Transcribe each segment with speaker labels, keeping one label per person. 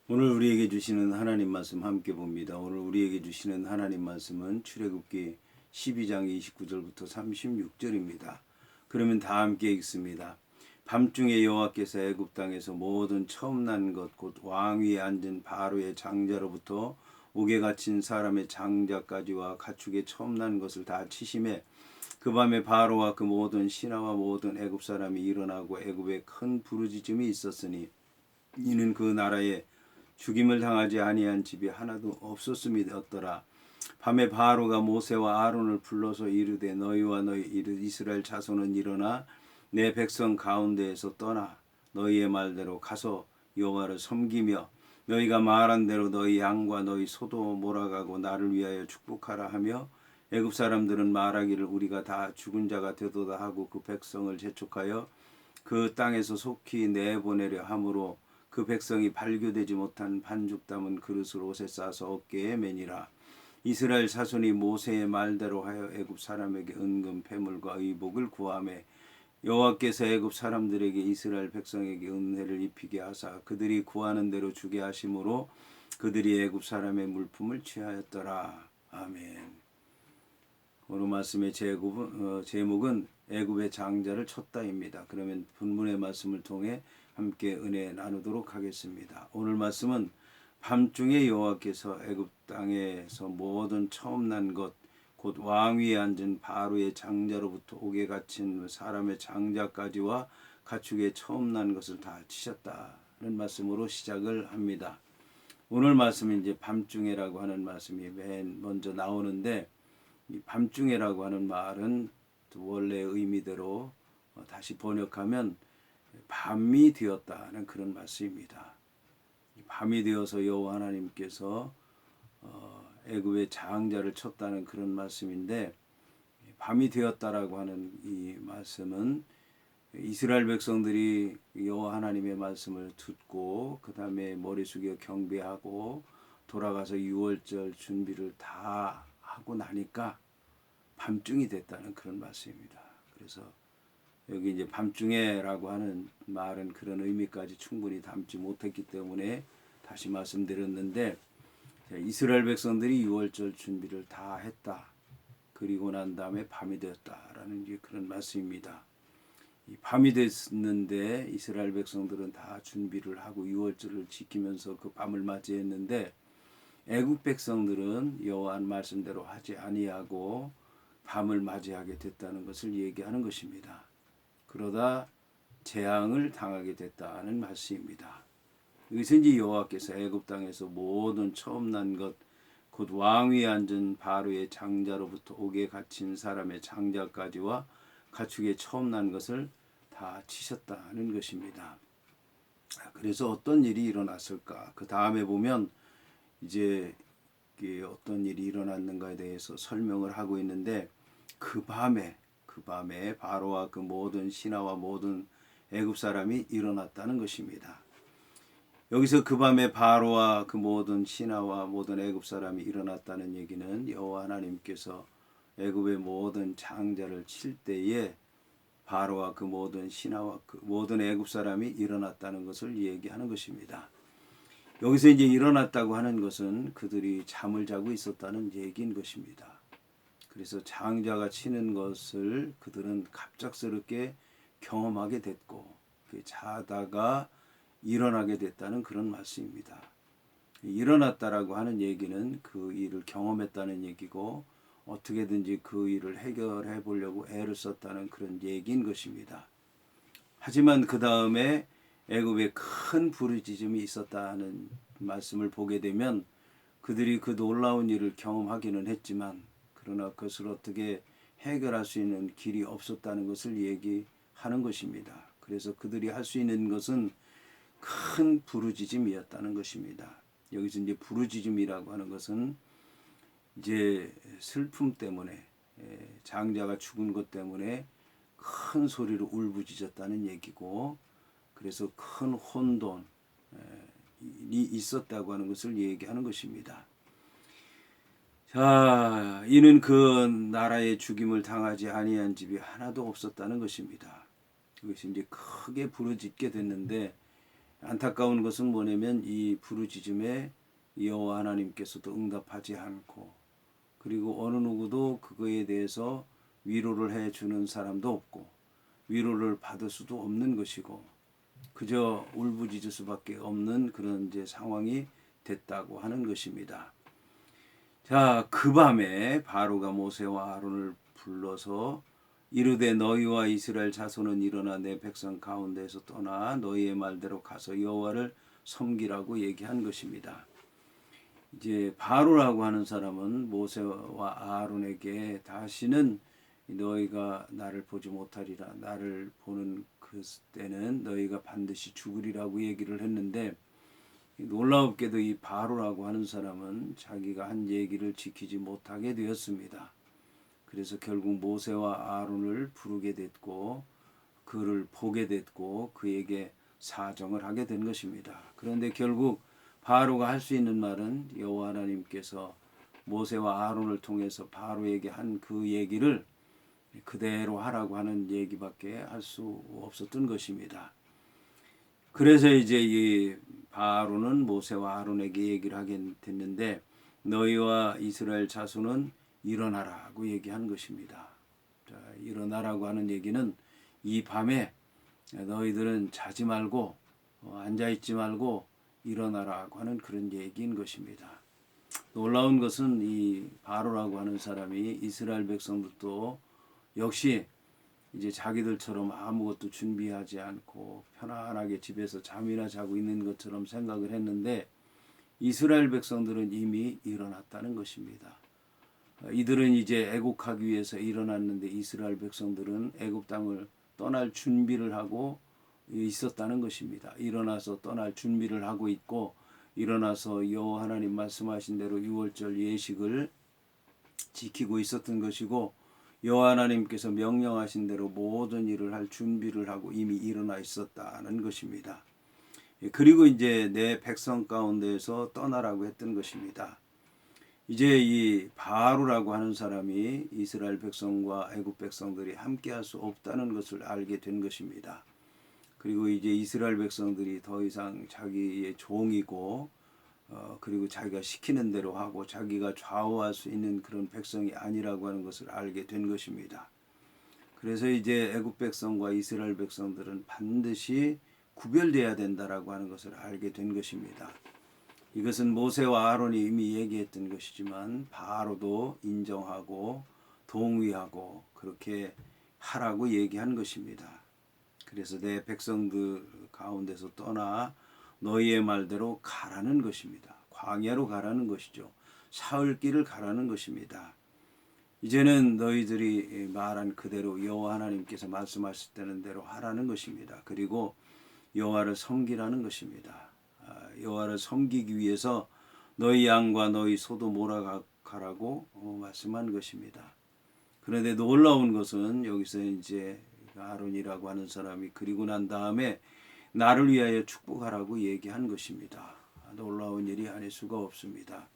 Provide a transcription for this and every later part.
Speaker 1: 오늘 우리에게 주시는 하나님 말씀 함께 봅니다. 오늘 우리에게 주시는 하나님 말씀은 출애굽기 12장 29절부터 36절입니다. 그러면 다 함께 읽습니다. 밤중에 여호와께서 애굽 땅에서 모든 처음 난 것 곧 왕위에 앉은 바로의 장자로부터 옥에 갇힌 사람의 장자까지와 가축의 처음 난 것을 다 치심에 그 밤에 바로와 그 모든 신하와 모든 애굽 사람이 일어나고 애굽에 큰 부르짖음이 있었으니 이는 그 나라에 죽임을 당하지 아니한 집이 하나도 없었음이었더라. 밤에 바로가 모세와 아론을 불러서 이르되 너희와 너희 이스라엘 자손은 일어나 내 백성 가운데에서 떠나 너희의 말대로 가서 여호와를 섬기며 너희가 말한 대로 너희 양과 너희 소도 몰아가고 나를 위하여 축복하라 하며 애굽 사람들은 말하기를 우리가 다 죽은 자가 되도다 하고 그 백성을 재촉하여 그 땅에서 속히 내보내려 함으로 그 백성이 발교되지 못한 반죽 담은 그릇을 옷에 싸서 어깨에 매니라. 이스라엘 자손이 모세의 말대로 하여 애굽 사람에게 은금 패물과 의복을 구하매 여호와께서 애굽 사람들에게 이스라엘 백성에게 은혜를 입히게 하사 그들이 구하는 대로 주게 하심으로 그들이 애굽 사람의 물품을 취하였더라. 아멘. 오늘 말씀의 제목은 애굽의 장자를 쳤다입니다. 그러면 본문의 말씀을 통해 함께 은혜 나누도록 하겠습니다. 오늘 말씀은 밤중에 여호와께서 애굽 땅에서 모든 처음 난 것 곧 왕위에 앉은 바로의 장자로부터 옥에 갇힌 사람의 장자까지와 가축의 처음 난 것을 다 치셨다는 말씀으로 시작을 합니다. 오늘 말씀은 이제 밤중에라고 하는 말씀이 맨 먼저 나오는데 이 밤중에라고 하는 말은 원래 의미대로 다시 번역하면 밤이 되었다는 그런 말씀입니다. 밤이 되어서 여호와 하나님께서 애굽의 장자를 쳤다는 그런 말씀인데 밤이 되었다라고 하는 이 말씀은 이스라엘 백성들이 여호와 하나님의 말씀을 듣고 그 다음에 머리 숙여 경배하고 돌아가서 유월절 준비를 다 하고 나니까 밤중이 됐다는 그런 말씀입니다. 그래서 여기 이제 밤중에라고 하는 말은 그런 의미까지 충분히 담지 못했기 때문에 다시 말씀드렸는데 이스라엘 백성들이 유월절 준비를 다 했다. 그리고 난 다음에 밤이 되었다라는 게 그런 말씀입니다. 이 밤이 됐는데 이스라엘 백성들은 다 준비를 하고 유월절을 지키면서 그 밤을 맞이했는데 애국 백성들은 여호와 말씀대로 하지 아니하고 밤을 맞이하게 됐다는 것을 얘기하는 것입니다. 그러다 재앙을 당하게 됐다는 말씀입니다. 여기서 이제 여호와께서 애굽 땅에서 모든 처음 난 것 곧 왕위에 앉은 바로의 장자로부터 옥에 갇힌 사람의 장자까지와 가축의 처음 난 것을 다 치셨다는 것입니다. 그래서 어떤 일이 일어났을까? 그 다음에 보면 이제 어떤 일이 일어났는가에 대해서 설명을 하고 있는데 그 밤에 바로와 그 모든 신하와 모든 애굽 사람이 일어났다는 것입니다. 여기서 그 밤에 바로와 그 모든 신하와 모든 애굽 사람이 일어났다는 얘기는 여호와 하나님께서 애굽의 모든 장자를 칠 때에 바로와 그 모든 신하와 그 모든 애굽 사람이 일어났다는 것을 얘기하는 것입니다. 여기서 이제 일어났다고 하는 것은 그들이 잠을 자고 있었다는 얘기인 것입니다. 그래서 장자가 치는 것을 그들은 갑작스럽게 경험하게 됐고 자다가 일어나게 됐다는 그런 말씀입니다. 일어났다라고 하는 얘기는 그 일을 경험했다는 얘기고 어떻게든지 그 일을 해결해 보려고 애를 썼다는 그런 얘기인 것입니다. 하지만 그 다음에 애굽에 큰 부르짖음이 있었다는 말씀을 보게 되면 그들이 그 놀라운 일을 경험하기는 했지만 그러나 그것을 어떻게 해결할 수 있는 길이 없었다는 것을 얘기하는 것입니다. 그래서 그들이 할 수 있는 것은 큰 부르짖음이었다는 것입니다. 여기서 이제 부르짖음이라고 하는 것은 이제 슬픔 때문에 장자가 죽은 것 때문에 큰 소리로 울부짖었다는 얘기고 그래서 큰 혼돈이 있었다고 하는 것을 얘기하는 것입니다. 자, 이는 그 나라의 죽임을 당하지 아니한 집이 하나도 없었다는 것입니다. 이것이 이제 크게 부르짖게 됐는데 안타까운 것은 뭐냐면 이 부르짖음에 여호와 하나님께서도 응답하지 않고, 그리고 어느 누구도 그거에 대해서 위로를 해주는 사람도 없고 위로를 받을 수도 없는 것이고 그저 울부짖을 수밖에 없는 그런 이제 상황이 됐다고 하는 것입니다. 자, 그 밤에 바로가 모세와 아론을 불러서 이르되 너희와 이스라엘 자손은 일어나 내 백성 가운데에서 떠나 너희의 말대로 가서 여호와를 섬기라고 얘기한 것입니다. 이제 바로라고 하는 사람은 모세와 아론에게 다시는 너희가 나를 보지 못하리라, 나를 보는 그 때는 너희가 반드시 죽으리라고 얘기를 했는데, 놀라웠게도 이 바로라고 하는 사람은 자기가 한 얘기를 지키지 못하게 되었습니다. 그래서 결국 모세와 아론을 부르게 됐고 그를 보게 됐고 그에게 사정을 하게 된 것입니다. 그런데 결국 바로가 할 수 있는 말은 여호와 하나님께서 모세와 아론을 통해서 바로에게 한 그 얘기를 그대로 하라고 하는 얘기밖에 할 수 없었던 것입니다. 그래서 이제 이 바로는 모세와 아론에게 얘기를 하게 됐는데 너희와 이스라엘 자손은 일어나라고 얘기한 것입니다. 자, 일어나라고 하는 얘기는 이 밤에 너희들은 자지 말고 앉아 있지 말고 일어나라고 하는 그런 얘기인 것입니다. 놀라운 것은 이 바로라고 하는 사람이 이스라엘 백성들도 역시 이제 자기들처럼 아무것도 준비하지 않고 편안하게 집에서 잠이나 자고 있는 것처럼 생각을 했는데 이스라엘 백성들은 이미 일어났다는 것입니다. 이들은 이제 애국하기 위해서 일어났는데 이스라엘 백성들은 애국 땅을 떠날 준비를 하고 있었다는 것입니다. 일어나서 떠날 준비를 하고 있고 일어나서 여호와 하나님 말씀하신 대로 유월절 예식을 지키고 있었던 것이고 여호와 하나님께서 명령하신 대로 모든 일을 할 준비를 하고 이미 일어나 있었다는 것입니다. 그리고 이제 내 백성 가운데에서 떠나라고 했던 것입니다. 이제 이 바로라고 하는 사람이 이스라엘 백성과 애굽 백성들이 함께할 수 없다는 것을 알게 된 것입니다. 그리고 이제 이스라엘 백성들이 더 이상 자기의 종이고 그리고 자기가 시키는 대로 하고 자기가 좌우할 수 있는 그런 백성이 아니라고 하는 것을 알게 된 것입니다. 그래서 이제 애굽 백성과 이스라엘 백성들은 반드시 구별돼야 된다라고 하는 것을 알게 된 것입니다. 이것은 모세와 아론이 이미 얘기했던 것이지만 바로도 인정하고 동의하고 그렇게 하라고 얘기한 것입니다. 그래서 내 백성들 가운데서 떠나 너희의 말대로 가라는 것입니다. 광야로 가라는 것이죠. 사흘 길을 가라는 것입니다. 이제는 너희들이 말한 그대로 여호와 하나님께서 말씀하셨다는 대로 하라는 것입니다. 그리고 여호와를 섬기라는 것입니다. 여호와를 섬기기 위해서 너희 양과 너희 소도 몰아가라고 말씀한 것입니다. 그런데 놀라운 것은 여기서 이제 아론이라고 하는 사람이 그리고 난 다음에 나를 위하여 축복하라고 얘기한 것입니다. 놀라운 일이 아닐 수가 없습니다.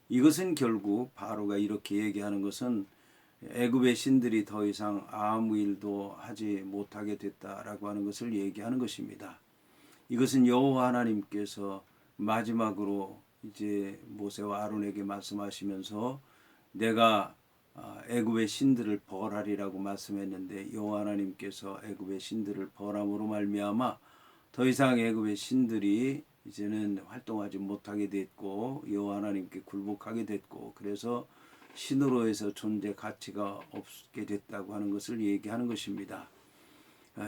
Speaker 1: 이것은 결국 바로가 이렇게 얘기하는 것은 애굽의 신들이 더 이상 아무 일도 하지 못하게 됐다라고 하는 것을 얘기하는 것입니다. 이것은 여호와 하나님께서 마지막으로 이제 모세와 아론에게 말씀하시면서 내가 애굽의 신들을 벌하리라고 말씀했는데 여호와 하나님께서 애굽의 신들을 벌함으로 말미암아 더 이상 애굽의 신들이 이제는 활동하지 못하게 됐고 여호와 하나님께 굴복하게 됐고 그래서 신으로 해서 존재 가치가 없게 됐다고 하는 것을 얘기하는 것입니다.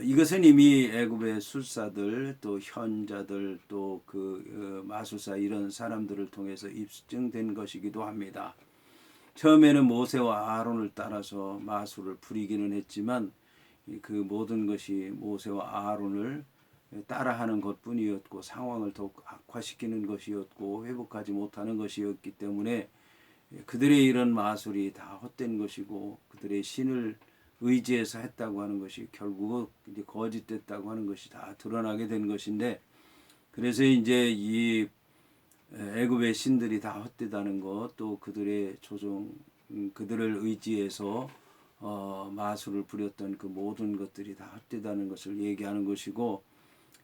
Speaker 1: 이것은 이미 애굽의 술사들 또 현자들 또 그 마술사 이런 사람들을 통해서 입증된 것이기도 합니다. 처음에는 모세와 아론을 따라서 마술을 부리기는 했지만 그 모든 것이 모세와 아론을 따라하는 것뿐이었고 상황을 더욱 악화시키는 것이었고 회복하지 못하는 것이었기 때문에 그들의 이런 마술이 다 헛된 것이고 그들의 신을 의지해서 했다고 하는 것이 결국 이제 거짓됐다고 하는 것이 다 드러나게 된 것인데 그래서 이제 이 애굽의 신들이 다 헛되다는 것 또 그들의 조종 그들을 의지해서 마술을 부렸던 그 모든 것들이 다 헛되다는 것을 얘기하는 것이고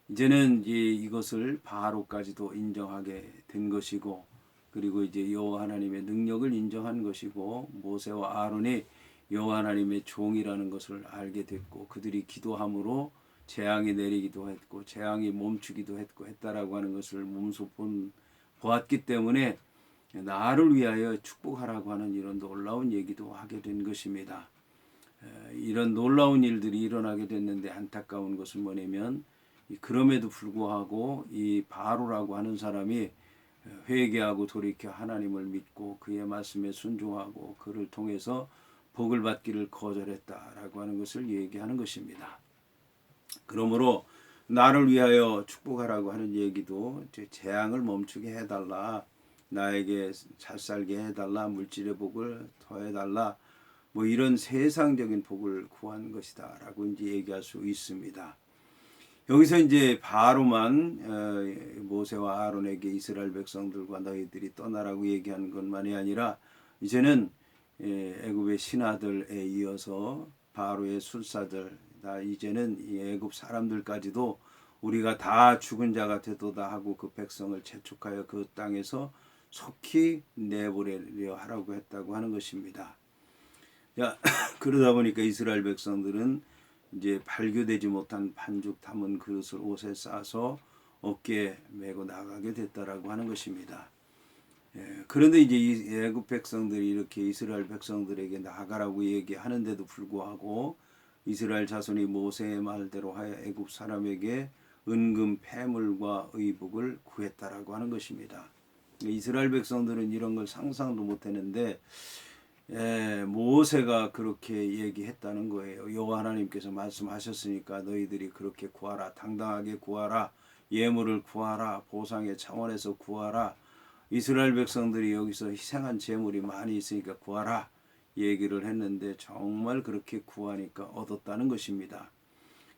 Speaker 1: 이제는 이것을 바로까지도 인정하게 된 것이고, 그리고 이제 여호와 하나님의 능력을 인정한 것이고, 모세와 아론이 여호와 하나님의 종이라는 것을 알게 됐고, 그들이 기도함으로 재앙이 내리기도 했고 재앙이 멈추기도 했다라고 하는 것을 몸소 보았기 때문에 나를 위하여 축복하라고 하는 이런 놀라운 얘기도 하게 된 것입니다. 이런 놀라운 일들이 일어나게 됐는데 안타까운 것은 뭐냐면, 그럼에도 불구하고 이 바로라고 하는 사람이 회개하고 돌이켜 하나님을 믿고 그의 말씀에 순종하고 그를 통해서 복을 받기를 거절했다라고 하는 것을 얘기하는 것입니다. 그러므로 나를 위하여 축복하라고 하는 얘기도 재앙을 멈추게 해달라, 나에게 잘 살게 해달라, 물질의 복을 더해달라, 뭐 이런 세상적인 복을 구한 것이다 라고 이제 얘기할 수 있습니다. 여기서 이제 바로만 모세와 아론에게 이스라엘 백성들과 너희들이 떠나라고 얘기하는 것만이 아니라, 이제는 애굽의 신하들에 이어서 바로의 술사들, 이제는 애굽 사람들까지도 우리가 다 죽은 자가 되도다 하고 그 백성을 재촉하여 그 땅에서 속히 내보내려 하라고 했다고 하는 것입니다. 그러다 보니까 이스라엘 백성들은 이제 발교되지 못한 반죽 담은 그릇을 옷에 싸서 어깨에 메고 나가게 됐다라고 하는 것입니다. 그런데 이제 이 애굽 백성들이 이렇게 이스라엘 백성들에게 나가라고 얘기하는데도 불구하고 이스라엘 자손이 모세의 말대로 하여 애굽 사람에게 은금 패물과 의복을 구했다라고 하는 것입니다. 이스라엘 백성들은 이런 걸 상상도 못했는데 모세가 그렇게 얘기했다는 거예요. 여호와 하나님께서 말씀하셨으니까 너희들이 그렇게 구하라, 당당하게 구하라, 예물을 구하라, 보상의 차원에서 구하라, 이스라엘 백성들이 여기서 희생한 재물이 많이 있으니까 구하라 얘기를 했는데 정말 그렇게 구하니까 얻었다는 것입니다.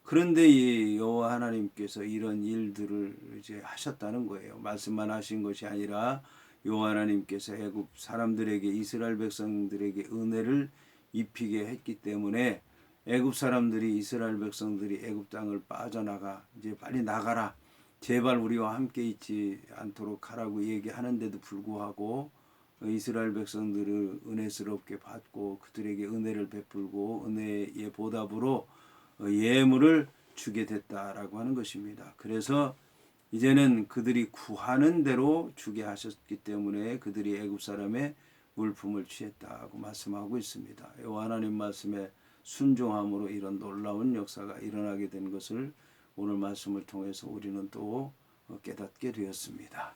Speaker 1: 그런데 이 여호와 하나님께서 이런 일들을 이제 하셨다는 거예요. 말씀만 하신 것이 아니라 여호와 하나님께서 애굽 사람들에게, 이스라엘 백성들에게 은혜를 입히게 했기 때문에 애굽 사람들이, 이스라엘 백성들이 애굽 땅을 빠져나가 이제 빨리 나가라, 제발 우리와 함께 있지 않도록 하라고 얘기하는데도 불구하고 이스라엘 백성들을 은혜스럽게 받고 그들에게 은혜를 베풀고 은혜의 보답으로 예물을 주게 됐다라고 하는 것입니다. 그래서 이제는 그들이 구하는 대로 주게 하셨기 때문에 그들이 애굽 사람의 물품을 취했다고 말씀하고 있습니다. 여호와 하나님 말씀에 순종함으로 이런 놀라운 역사가 일어나게 된 것을 오늘 말씀을 통해서 우리는 또 깨닫게 되었습니다.